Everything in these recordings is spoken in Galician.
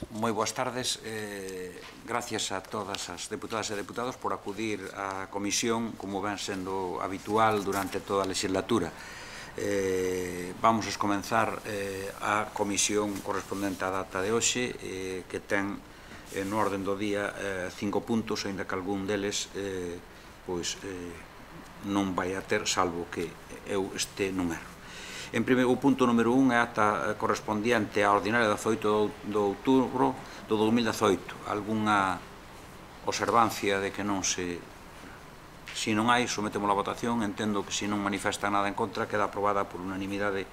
Moi boas tardes. Gracias a todas as deputadas e deputados por acudir á comisión, como ven sendo habitual durante toda a legislatura. Vamos a comenzar a comisión correspondente á data de hoxe, que ten no orden do día 5 puntos, aínda que algún deles non vai a ter, salvo que eu este nun erro. En primeiro, o punto número 1 é a ata correspondiente á ordinaria de 18 de outubro do 2018. Algúnha observancia de que non se... Se non hai, sometemos a votación. Entendo que se non manifesta nada en contra, queda aprobada por unanimidade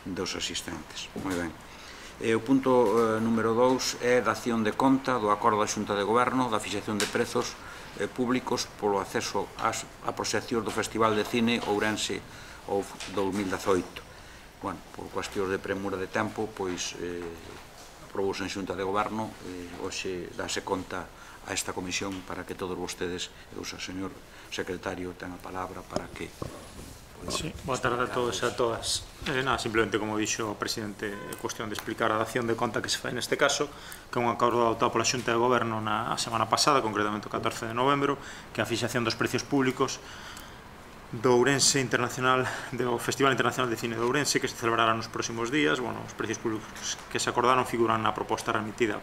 dos asistentes. Moi ben. O punto número 2 é da acción de conta do acordo da Xunta de Goberno da fixación de prezos públicos polo acceso a proxeccións do Festival de Cine Ourense ou 2018. Bueno, por cuestións de premura de tempo, pois aprobouse en Xunta de Goberno, hoxe dáse conta a esta comisión para que todos vostedes, e o señor secretario ten a palabra para que... Sí, boa tarde a todos e a todas. Simplemente, como dixo o presidente, é cuestión de explicar a dación de conta que se fai neste caso, que é un acordo adoptado pola Xunta de Goberno na semana pasada, concretamente o 14 de novembro, que é a fixación dos precios públicos do Ourense Internacional, do Festival Internacional de Cine de Ourense, que se celebrará nos próximos días. Bueno, os precios públicos que se acordaron figuran na proposta remitida,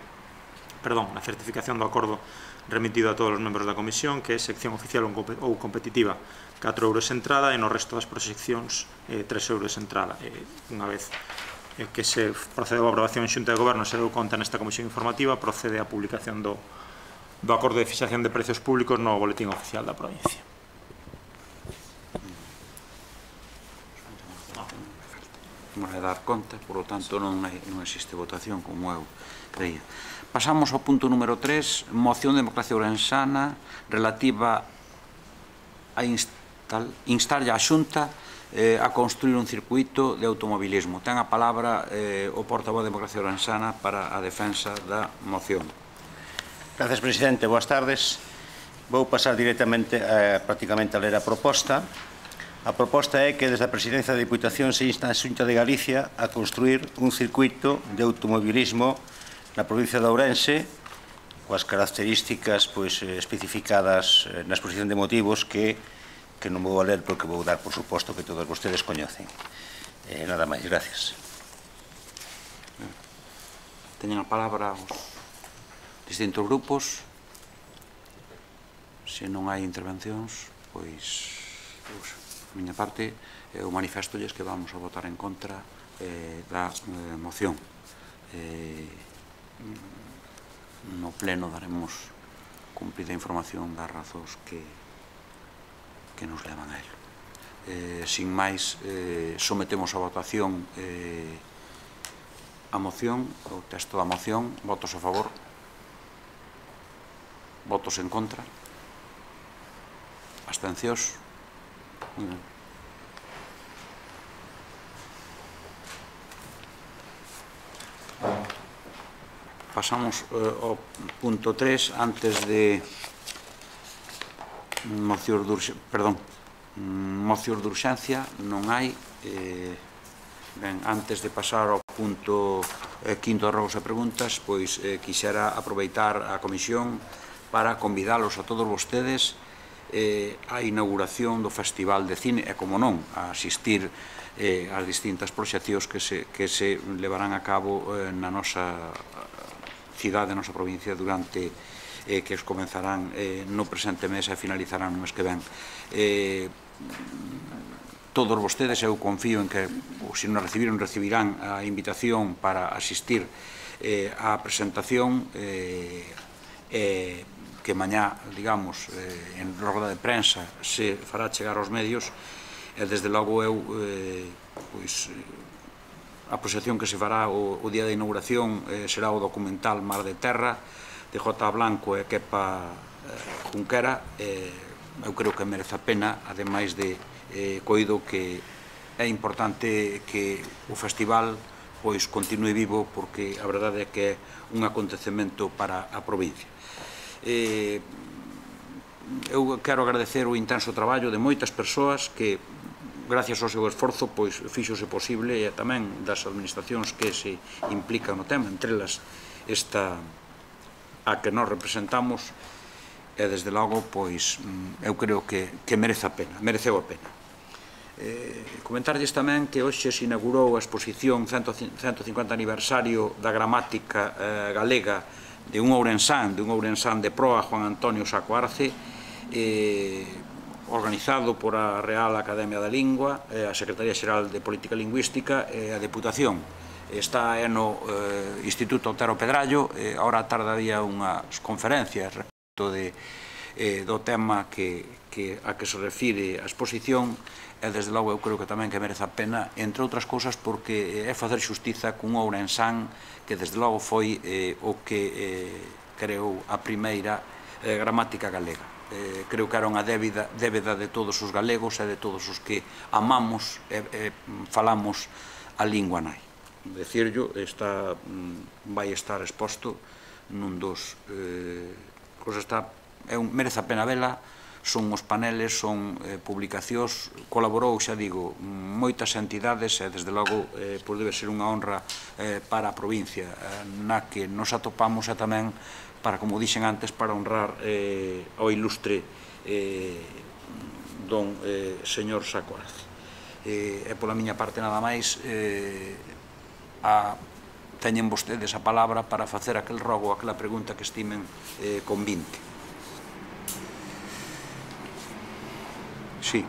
na certificación do acordo remitido a todos os membros da comisión, que é sección oficial ou competitiva 4 euros entrada, e no resto das proxeccións 3 euros entrada. Unha vez que se procedeu a aprobación en Xunta de Goberno, se deu conta nesta comisión informativa, procede a publicación do acordo de fixación de precios públicos no boletín oficial da provincia. Vamos a dar conta, por lo tanto non existe votación, como eu creía. Pasamos ao punto número 3, moción de democracia ourensana relativa a instarlle a Xunta a construir un circuito de automobilismo. Ten a palabra o portavoz de democracia ourensana para a defensa da moción. Gracias, presidente. Boas tardes. Vou pasar directamente prácticamente a ler a proposta. A proposta é que desde a Presidencia da Diputación se insta a Xunta de Galicia a construir un circuito de automobilismo na provincia de Ourense, coas características especificadas na exposición de motivos que non vou a ler porque vou dar por suposto que todos vostedes coñecen. Nada máis, gracias. Teñen a palabra os distintos grupos. Se non hai intervencións, pois... A miña parte, eu manifestolles que vamos a votar en contra da moción. No pleno daremos cumprida información das razóns que nos levan a ello. Sin máis, sometemos a votación a moción, o texto da moción. Votos a favor, votos en contra, abstencións. Pasamos ao punto 3. Antes de mocións de urxencia non hai. Antes de pasar ao punto 5 de rogos e preguntas, pois quixera aproveitar a comisión para convidalos a todos vostedes a inauguración do Festival de Cine e, como non, a asistir ás distintas proxeccións que se levarán a cabo na nosa cidade, na nosa provincia, durante que comenzarán no presente mes e finalizarán no mes que ven. Todos vostedes, eu confío en que, se non recibirán a invitación para asistir á presentación, que mañá, digamos, en roda de prensa se fará chegar aos medios, e desde logo eu, a proxección que se fará o día da inauguración será o documental Mar de Terra, de J. Blanco e Kepa Junquera. Eu creo que merece a pena, ademais de coido que é importante que o festival continue vivo, porque a verdade é que é un acontecemento para a provincia. Eu quero agradecer o intenso traballo de moitas persoas que, gracias ao seu esforzo, fíxose posible, e tamén das administracións que se implican no tema, entre elas a que nós representamos, e desde logo, pois, eu creo que mereceu a pena. Comentarlles tamén que hoxe se inaugurou a exposición 150 aniversario da gramática galega de un ourensán de proa, Juan Antonio Saco Arce, organizado por a Real Academia da Lingua, a Secretaría Xeral de Política Lingüística e a Deputación. Está no Instituto Otero Pedrallo, ahora tardaría unhas conferencias respecto do tema a que se refire a exposición, e desde logo eu creo que tamén que merece a pena, entre outras cousas porque é facer xustiza cun ourensán que desde logo foi o que creou a primeira gramática galega. Creo que era unha débeda de todos os galegos e de todos os que amamos e falamos a lingua nai. Decirlo, vai estar exposto nun dos cousas, merece a pena vela. Son os paneles, son publicacións, colaborou, xa digo, moitas entidades e, desde logo, debe ser unha honra para a provincia na que nos atopamos e tamén, para, como dixen antes, para honrar ao ilustre don señor Saco Arce. E pola miña parte nada máis, teñen vostedes a palabra para facer aquel rogo, aquela pregunta que estimen convinte. Sí.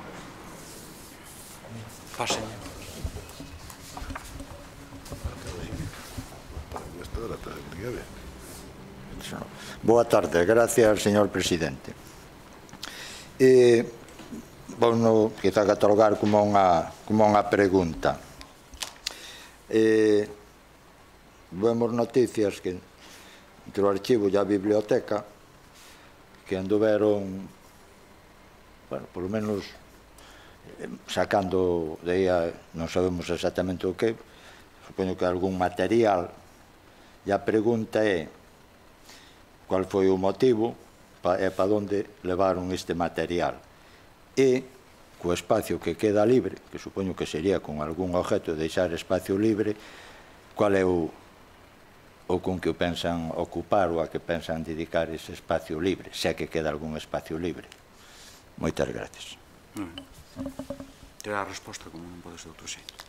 Pasen. Boa tarde, gracias, señor presidente. Vou quizá catalogar como unha pregunta. Vemos noticias que entre o archivo e a biblioteca que anduveron, bueno, por lo menos sacando de aí, non sabemos exactamente o que, supoño que algún material, e a pregunta é cual foi o motivo e para onde levaron este material, e co espacio que queda libre, que supoño que sería con algún objeto de deixar espacio libre, cual é o con que o pensan ocupar ou a que pensan dedicar ese espacio libre, se é que queda algún espacio libre. Moitas gracias. Terá a resposta como non pode ser outro xeito.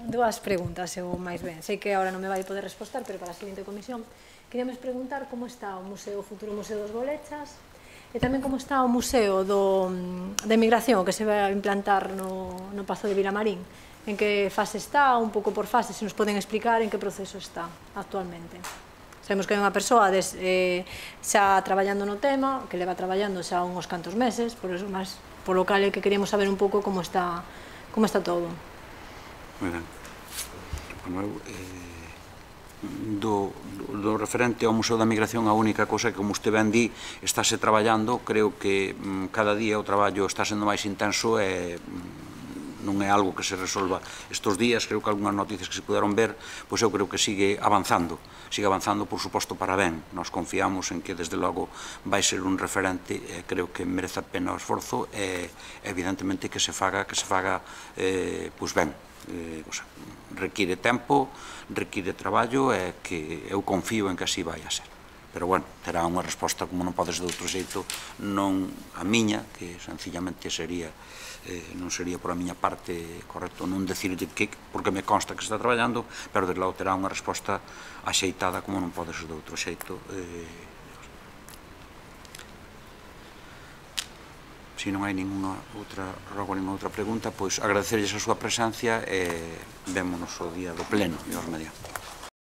Dúas preguntas, eu máis ben. Sei que agora non me vai poder respostar, pero para a seguinte comisión queríamos preguntar como está o futuro Museo dos Bolechas e tamén como está o Museo de Emigración que se vai a implantar no Pazo de Vilamarín. En que fase está, un pouco por fase, se nos poden explicar en que proceso está actualmente. Sabemos que hai unha persoa xa traballando no tema, que leva traballando xa uns cantos meses, por eso máis polo cal é que queríamos saber un pouco como está todo. Moi ben. Do referente ao Museo da Migración, a única cosa que, como usted ben di, estáse traballando, creo que cada día o traballo está sendo máis intenso e non é algo que se resolva estes días. Creo que algunhas noticias que se puderon ver, pois eu creo que sigue avanzando, por suposto, para ben. Nos confiamos en que, desde logo, vai ser un referente, creo que merece a pena o esforzo e, evidentemente, que se faga pois ben. Require tempo, require traballo e que eu confío en que así vai a ser. Pero, bueno, terá unha resposta, como non pode ser de outro xeito, non a miña, que sencillamente non sería por a miña parte correcto non decir que, porque me consta que se está traballando, pero desde logo terá unha resposta axeitada como non pode ser de outro xeito. Se non hai ninguna outra pregunta, pois agradecerlles a súa presencia e vémonos o día do pleno, Dios mediante.